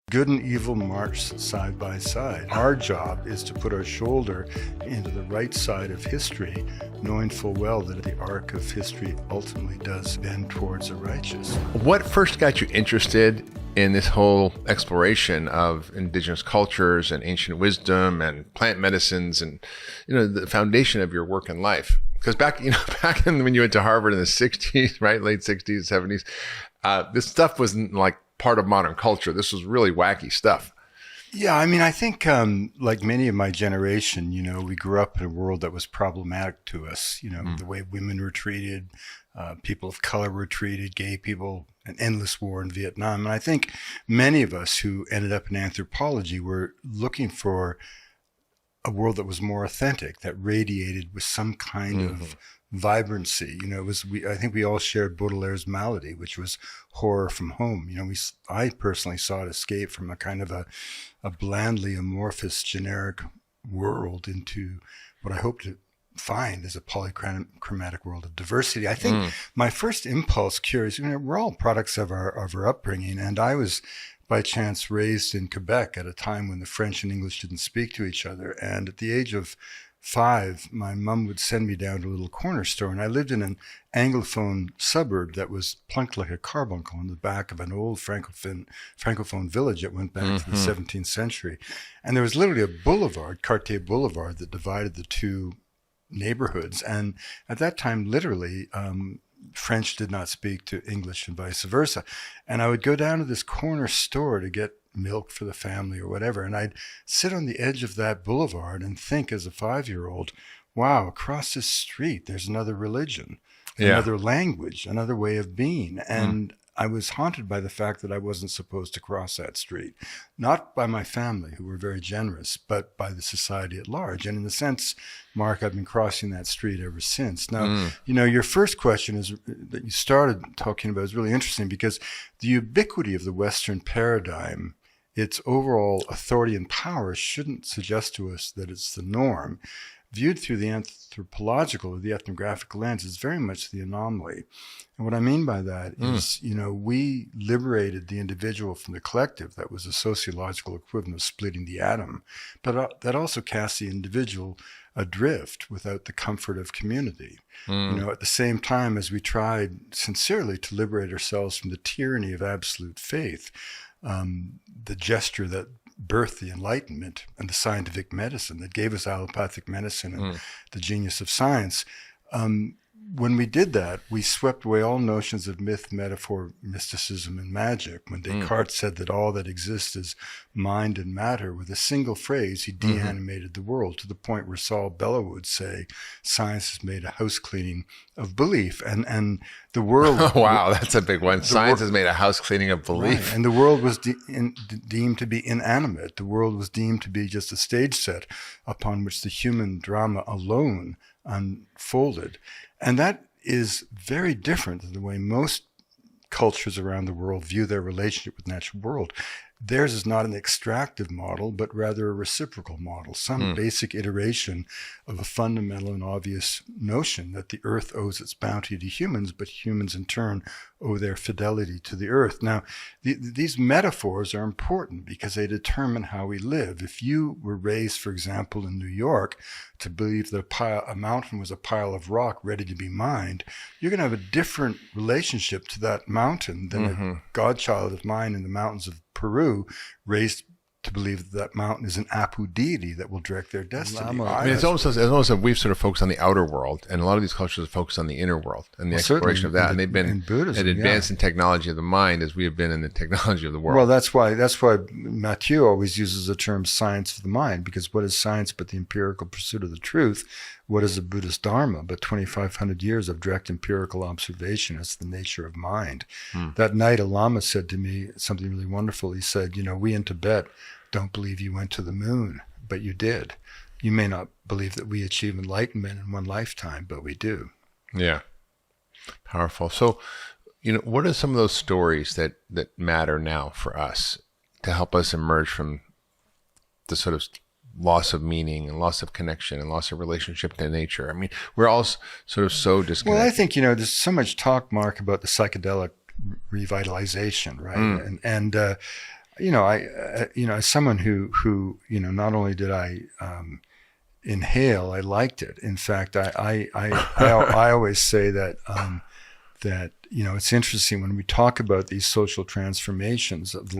Good and evil march side by side. Our job is to put our shoulder into the right side of history, knowing full well that the arc of history ultimately does bend towards the righteous. What first got you interested in this whole exploration of indigenous cultures and ancient wisdom and plant medicines and, the foundation of your work and life? Because back when you went to Harvard in the 60s, right? Late 60s, 70s, this stuff wasn't like part of modern culture. This was really wacky stuff. Yeah, I think like many of my generation, we grew up in a world that was problematic to us, the way women were treated, people of color were treated, gay people, an endless war in Vietnam. And I think many of us who ended up in anthropology were looking for a world that was more authentic, that radiated with some kind of vibrancy. I think we all shared Baudelaire's malady, which was horror from home. I personally sought escape from a kind of a blandly amorphous, generic world into what I hope to find as a polychromatic world of diversity. I think my first impulse, curious, we're all products of our upbringing, and I was by chance raised in Quebec at a time when the French and English didn't speak to each other. And at the age of 5, my mom would send me down to a little corner store, and I lived in an Anglophone suburb that was plunked like a carbuncle in the back of an old Francophone village that went back to the 17th century. And there was literally a boulevard, Cartier Boulevard, that divided the two neighborhoods. And at that time, literally, French did not speak to English and vice versa. And I would go down to this corner store to get milk for the family or whatever. And I'd sit on the edge of that boulevard and think as a 5-year-old, wow, across this street, there's another religion, another language, another way of being. And I was haunted by the fact that I wasn't supposed to cross that street, not by my family, who were very generous, but by the society at large. And in a sense, Mark, I've been crossing that street ever since. Now, your first question is that you started talking about is really interesting, because the ubiquity of the Western paradigm, its overall authority and power, shouldn't suggest to us that it's the norm. Viewed through the anthropological or the ethnographic lens, is very much the anomaly. And what I mean by that is, we liberated the individual from the collective. That was a sociological equivalent of splitting the atom. But that also cast the individual adrift without the comfort of community. At the same time as we tried sincerely to liberate ourselves from the tyranny of absolute faith, the gesture that birthed the Enlightenment and the scientific medicine that gave us allopathic medicine and the genius of science. When we did that, we swept away all notions of myth, metaphor, mysticism, and magic. When Descartes said that all that exists is mind and matter, with a single phrase, he deanimated the world, to the point where Saul Bellow would say, science has made a house cleaning of belief. And the world... Oh, wow, that's a big one. Science has made a house cleaning of belief. Right. And the world was deemed to be inanimate. The world was deemed to be just a stage set upon which the human drama alone unfolded. And that is very different than the way most cultures around the world view their relationship with the natural world. Theirs is not an extractive model, but rather a reciprocal model, some basic iteration of a fundamental and obvious notion that the earth owes its bounty to humans, but humans in turn owe their fidelity to the earth. Now, these metaphors are important because they determine how we live. If you were raised, for example, in New York, to believe that a mountain was a pile of rock ready to be mined, you're going to have a different relationship to that mountain than a godchild of mine in the mountains of Peru, raised to believe that mountain is an Apu deity that will direct their destiny. It's almost as we've sort of focused on the outer world, and a lot of these cultures have focused on the inner world and the exploration of that. And they've been advanced in technology of the mind as we have been in the technology of the world. Well, that's why Mathieu always uses the term science of the mind, because what is science but the empirical pursuit of the truth? What is the Buddhist Dharma but 2,500 years of direct empirical observation as the nature of mind? That night, a Lama said to me something really wonderful. He said, we in Tibet don't believe you went to the moon, but you did. You may not believe that we achieve enlightenment in one lifetime, but we do. Yeah. Powerful. So, what are some of those stories that matter now for us to help us emerge from the sort of loss of meaning and loss of connection and loss of relationship to nature? I mean, we're all sort of so disconnected. Well, I think, there's so much talk, Mark, about the psychedelic revitalization, right? And as someone who, not only did I inhale, I liked it. In fact, I always say that, it's interesting when we talk about these social transformations of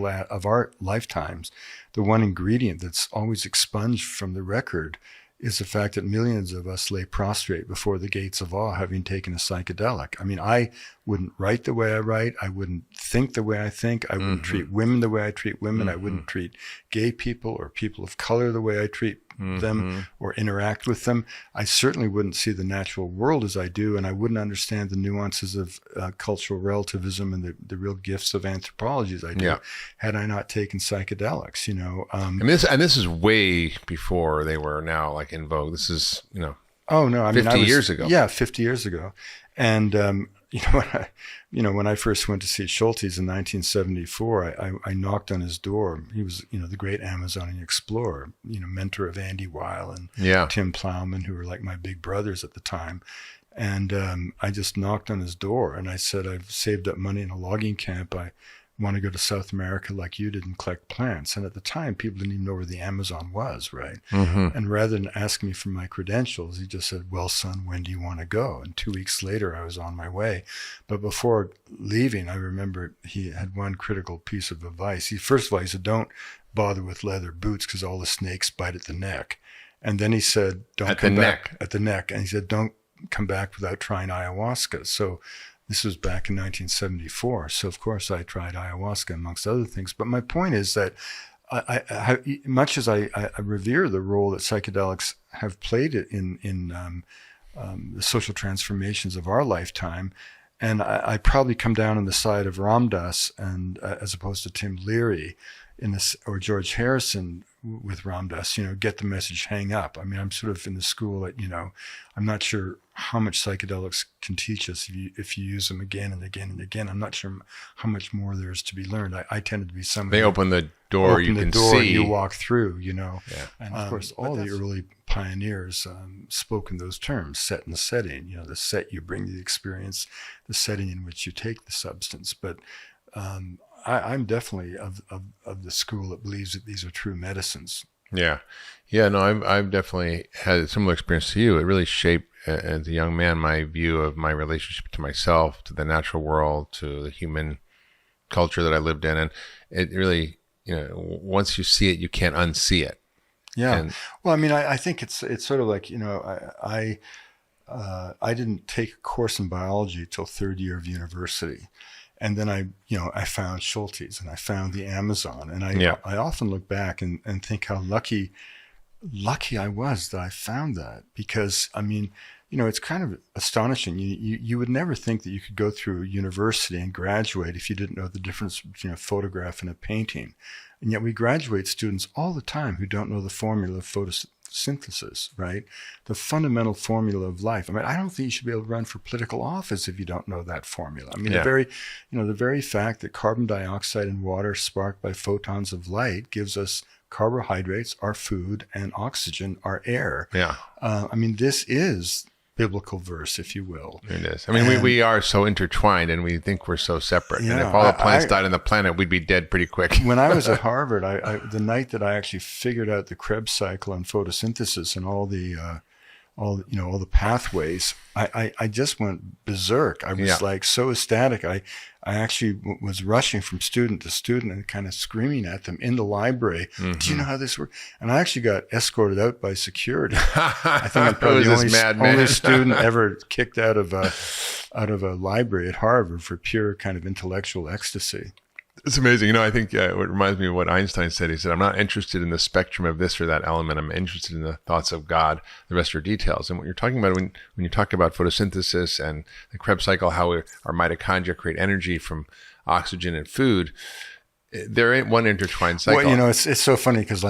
our lifetimes, the one ingredient that's always expunged from the record is the fact that millions of us lay prostrate before the gates of awe, having taken a psychedelic. I mean, I wouldn't write the way I write. I wouldn't think the way I think. I wouldn't treat women the way I treat women. I wouldn't treat gay people or people of color the way I treat them or interact with them. I certainly wouldn't see the natural world as I do, and I wouldn't understand the nuances of cultural relativism and the real gifts of anthropology as I do had I not taken psychedelics. This is way before they were now like in vogue. This is 50 years ago. Yeah, 50 years ago, and when I first went to see Schultes in 1974, I knocked on his door. He was, the great Amazonian explorer, mentor of Andy Weil and Tim Plowman, who were like my big brothers at the time. And I just knocked on his door and I said, I've saved up money in a logging camp. I want to go to South America like you did and collect plants. And at the time, people didn't even know where the Amazon was, right? And rather than ask me for my credentials, he just said, well, son, when do you want to go? And 2 weeks later, I was on my way. But before leaving, I remember he had one critical piece of advice. First of all, he said, don't bother with leather boots because all the snakes bite at the neck. And then he said, don't come back at the neck. And he said, don't come back without trying ayahuasca. So this was back in 1974. So, of course, I tried ayahuasca amongst other things. But my point is that much as I revere the role that psychedelics have played in the social transformations of our lifetime, and I probably come down on the side of Ram Dass and as opposed to Tim Leary or George Harrison with Ram Dass, get the message, hang up. I mean, I'm sort of in the school that, I'm not sure how much psychedelics can teach us if you use them again and again and again. I'm not sure how much more there is to be learned. I tended to be someone. They open the door, you can see. You walk through, Yeah. And of course, all the early pioneers spoke in those terms, set and setting. The set you bring the experience, the setting in which you take the substance. But I'm definitely of the school that believes that these are true medicines. Yeah. No, I've definitely had a similar experience to you. It really shaped, as a young man, my view of my relationship to myself, to the natural world, to the human culture that I lived in. And it really, once you see it, you can't unsee it. Yeah. Well, I mean, I think it's sort of like, I didn't take a course in biology till third year of university. And then I found Schultes and I found the Amazon. And I often look back and think how lucky I was that I found that, because, I mean, it's kind of astonishing. You would never think that you could go through university and graduate if you didn't know the difference between a photograph and a painting. And yet we graduate students all the time who don't know the formula of photosynthesis, right? The fundamental formula of life. I mean, I don't think you should be able to run for political office if you don't know that formula. I mean, the very fact that carbon dioxide and water sparked by photons of light gives us carbohydrates, our food, and oxygen, our air. Yeah. I mean, this is biblical verse, if you will. It is. I mean, we are so intertwined and we think we're so separate. Yeah, and if all the plants died on the planet, we'd be dead pretty quick. When I was at Harvard, the night that I actually figured out the Krebs cycle and photosynthesis and all the pathways, I just went berserk. I was like so ecstatic. I actually was rushing from student to student and kind of screaming at them in the library. Do you know how this works? And I actually got escorted out by security. I think I'm probably the only student ever kicked out of a library at Harvard for pure kind of intellectual ecstasy. It's amazing. I think it reminds me of what Einstein said. He said, I'm not interested in the spectrum of this or that element. I'm interested in the thoughts of God. The rest are details. And what you're talking about when you talk about photosynthesis and the Krebs cycle, how our mitochondria create energy from oxygen and food, there ain't one intertwined cycle. Well, it's so funny because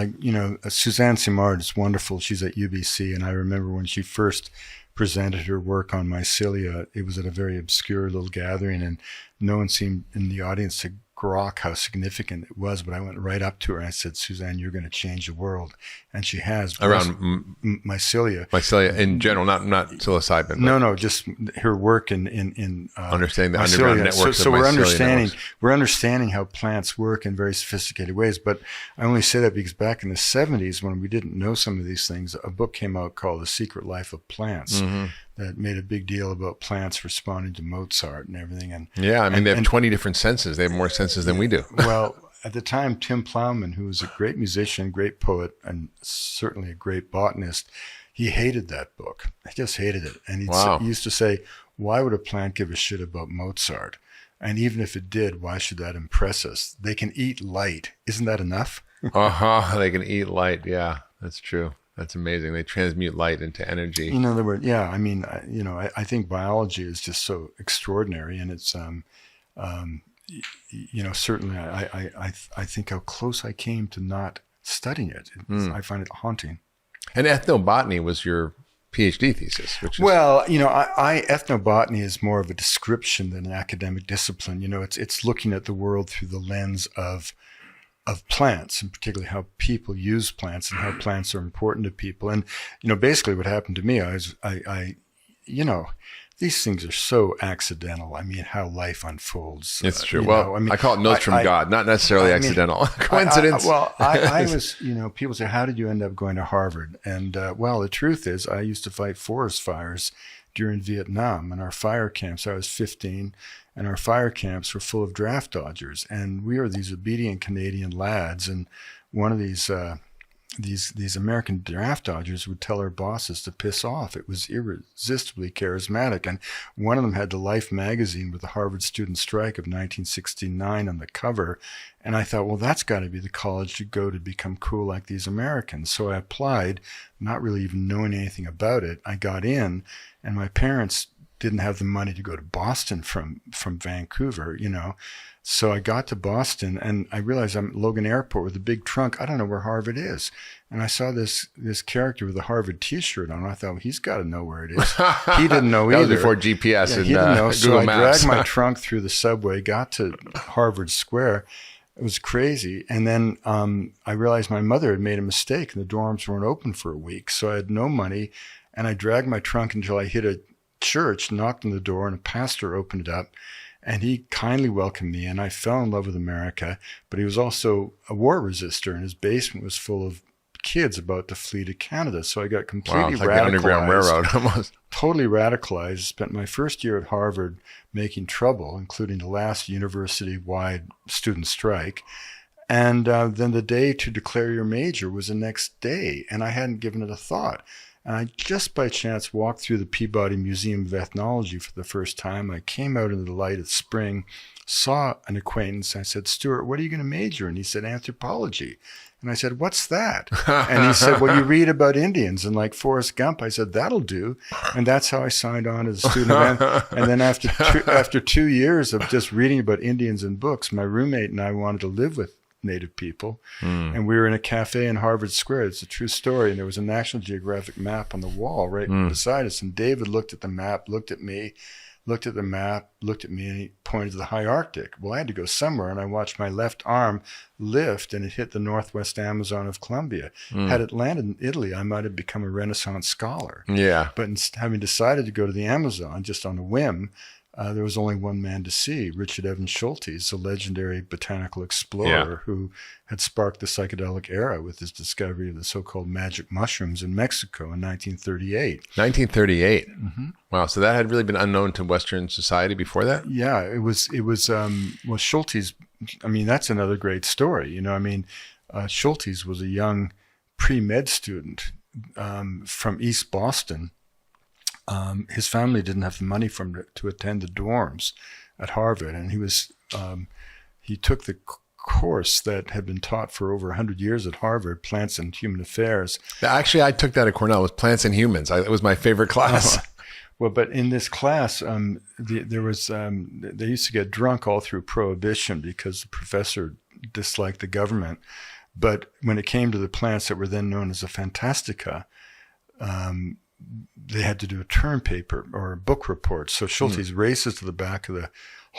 Suzanne Simard is wonderful. She's at UBC. And I remember when she first presented her work on mycelia, it was at a very obscure little gathering and no one seemed in the audience to grok how significant it was, but I went right up to her and I said, Suzanne, you're going to change the world. And she has. Around mycelia. Mycelia in general, not psilocybin. No, just her work in understanding the mycelia. underground networks so of we're mycelia understanding how plants work in very sophisticated ways. But I only say that because back in the 70s, when we didn't know some of these things, a book came out called The Secret Life of Plants. That made a big deal about plants responding to Mozart and everything. And they have 20 different senses. They have more senses than we do. Well, at the time, Tim Plowman, who was a great musician, great poet, and certainly a great botanist, he hated that book. He just hated it. And he used to say, why would a plant give a shit about Mozart? And even if it did, why should that impress us? They can eat light. Isn't that enough? They can eat light. Yeah, that's true. That's amazing. They transmute light into energy. In other words, yeah. I mean, I think biology is just so extraordinary, and it's, certainly, I think how close I came to not studying it. I find it haunting. And ethnobotany was your PhD thesis, which is ethnobotany is more of a description than an academic discipline. It's looking at the world through the lens of plants, and particularly how people use plants and how plants are important to people. And, basically what happened to me, these things are so accidental. I mean, how life unfolds. It's true. I call it notes from God, not necessarily accidental. Coincidence. I was, people say, how did you end up going to Harvard? And, the truth is I used to fight forest fires during Vietnam, and our fire camps, I was 15, and our fire camps were full of draft dodgers. And we were these obedient Canadian lads. And one of these American draft dodgers would tell our bosses to piss off. It was irresistibly charismatic. And one of them had the Life magazine with the Harvard student strike of 1969 on the cover. And I thought, well, that's got to be the college to go to become cool like these Americans. So I applied, not really even knowing anything about it. I got in, and my parents didn't have the money to go to Boston from Vancouver, So I got to Boston, and I realized I'm at Logan Airport with a big trunk. I don't know where Harvard is. And I saw this character with a Harvard T-shirt on. I thought, well, he's got to know where it is. He didn't know either. That was before GPS and he didn't know. Google so Maps. I dragged my trunk through the subway, got to Harvard Square. It was crazy. And then I realized my mother had made a mistake, and the dorms weren't open for a week. So I had no money, and I dragged my trunk until I hit a church, knocked on the door, and a pastor opened it up. And he kindly welcomed me, and I fell in love with America. But he was also a war resistor, and his basement was full of kids about to flee to Canada. So I got completely it's like radicalized. the Underground Railroad almost. Totally radicalized. Spent my first year at Harvard making trouble, including the last university-wide student strike. And then the day to declare your major was the next day, and I hadn't given it a thought. And I just by chance walked through the Peabody Museum of Ethnology for the first time. I came out into the light of spring, saw an acquaintance. I said, Stuart, what are you going to major in? He said, anthropology. And I said, what's that? And he said, well, you read about Indians. And like Forrest Gump, I said, that'll do. And that's how I signed on as a student. And then after 2 years of just reading about Indians in books, my roommate and I wanted to live with Native people. And we were in a cafe in Harvard Square. It's a true story. And there was a National Geographic map on the wall right beside us. And David looked at the map, looked at me, looked at the map, looked at me, and he pointed to the high Arctic. Well, I had to go somewhere, and I watched my left arm lift, and it hit the northwest Amazon of Colombia. Had it landed in Italy, I might have become a Renaissance scholar. Yeah. But having decided to go to the Amazon just on a whim, there was only one man to see, Richard Evans Schultes, a legendary botanical explorer who had sparked the psychedelic era with his discovery of the so-called magic mushrooms in Mexico in 1938. 1938. Mm-hmm. Wow. So that had really been unknown to Western society before that? Yeah, it was, Schultes, that's another great story. Schultes was a young pre-med student from East Boston. His family didn't have the money for him to attend the dorms at Harvard, and he took the course that had been taught for over 100 years at Harvard, Plants and Human Affairs. Actually, I took that at Cornell. It was Plants and Humans. It was my favorite class. Well, but in this class, they used to get drunk all through Prohibition because the professor disliked the government. But when it came to the plants that were then known as the Fantastica, they had to do a term paper or a book report. So Schultes races to the back of the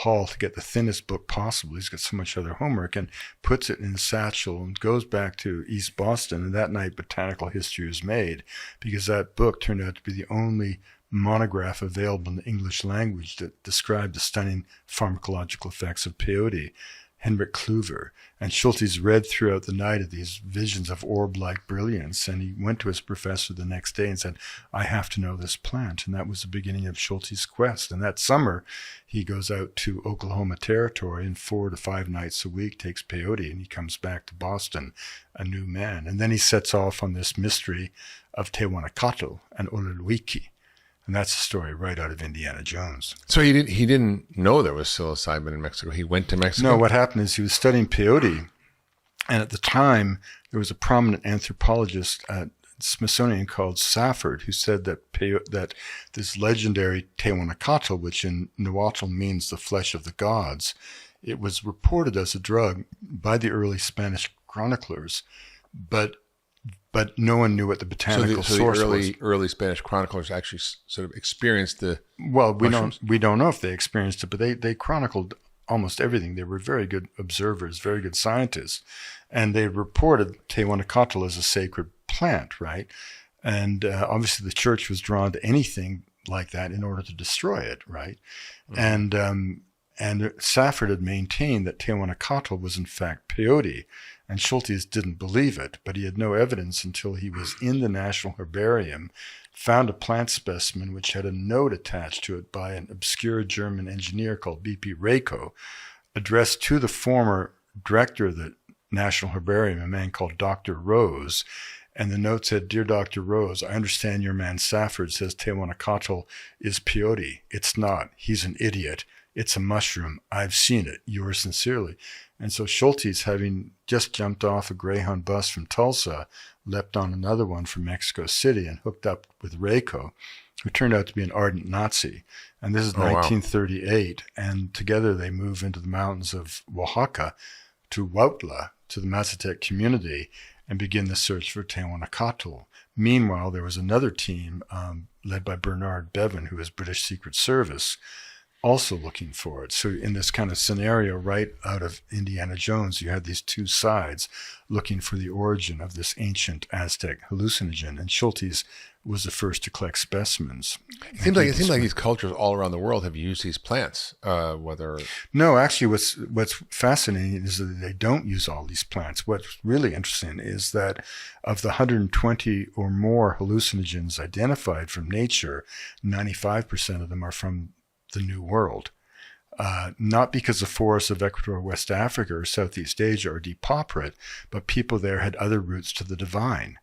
hall to get the thinnest book possible. He's got so much other homework, and puts it in a satchel and goes back to East Boston. And that night, botanical history was made, because that book turned out to be the only monograph available in the English language that described the stunning pharmacological effects of peyote. Henrik Kluver. And Schultes read throughout the night of these visions of orb-like brilliance, and he went to his professor the next day and said, I have to know this plant. And that was the beginning of Schultes' quest. And that summer, he goes out to Oklahoma Territory, and 4 to 5 nights a week takes peyote, and he comes back to Boston a new man. And then he sets off on this mystery of Tehuantepec and Ololuiki. And that's a story right out of Indiana Jones. So he didn't know there was psilocybin in Mexico. He went to Mexico? No, what happened is he was studying peyote. And at the time, there was a prominent anthropologist at Smithsonian called Safford, who said that this legendary Tehuantepec, which in Nahuatl means the flesh of the gods, it was reported as a drug by the early Spanish chroniclers, but no one knew what the botanical source was. The early Spanish chroniclers actually sort of experienced the mushrooms. We don't know if they experienced it, but they chronicled almost everything. They were very good observers, very good scientists, and they reported Tehuantepec as a sacred plant, right? And obviously the church was drawn to anything like that in order to destroy it, right? Mm-hmm. And Safford had maintained that Tehuantepec was in fact peyote. And Schultes didn't believe it, but he had no evidence until he was in the National Herbarium, found a plant specimen which had a note attached to it by an obscure German engineer called B.P. Rako, addressed to the former director of the National Herbarium, a man called Dr. Rose. And the note said, Dear Dr. Rose, I understand your man Safford says Tehuantepec is peyote. It's not. He's an idiot. It's a mushroom. I've seen it. Yours sincerely. And so Schultes, having just jumped off a Greyhound bus from Tulsa, leapt on another one from Mexico City and hooked up with Rako, who turned out to be an ardent Nazi. And this is 1938. And together they move into the mountains of Oaxaca to Huautla, to the Mazatec community, and begin the search for Tehuantepec. Meanwhile, there was another team led by Bernard Bevan, who was British Secret Service, also looking for it. So in this kind of scenario right out of Indiana Jones, you had these two sides looking for the origin of this ancient Aztec hallucinogen, and Schultes was the first to collect specimens. It seems like these cultures all around the world have used these plants, No, actually what's fascinating is that they don't use all these plants. What's really interesting is that of the 120 or more hallucinogens identified from nature, 95% of them are from the New World. Not because the forests of Ecuador, West Africa, or Southeast Asia are depauperate, but people there had other roots to the divine.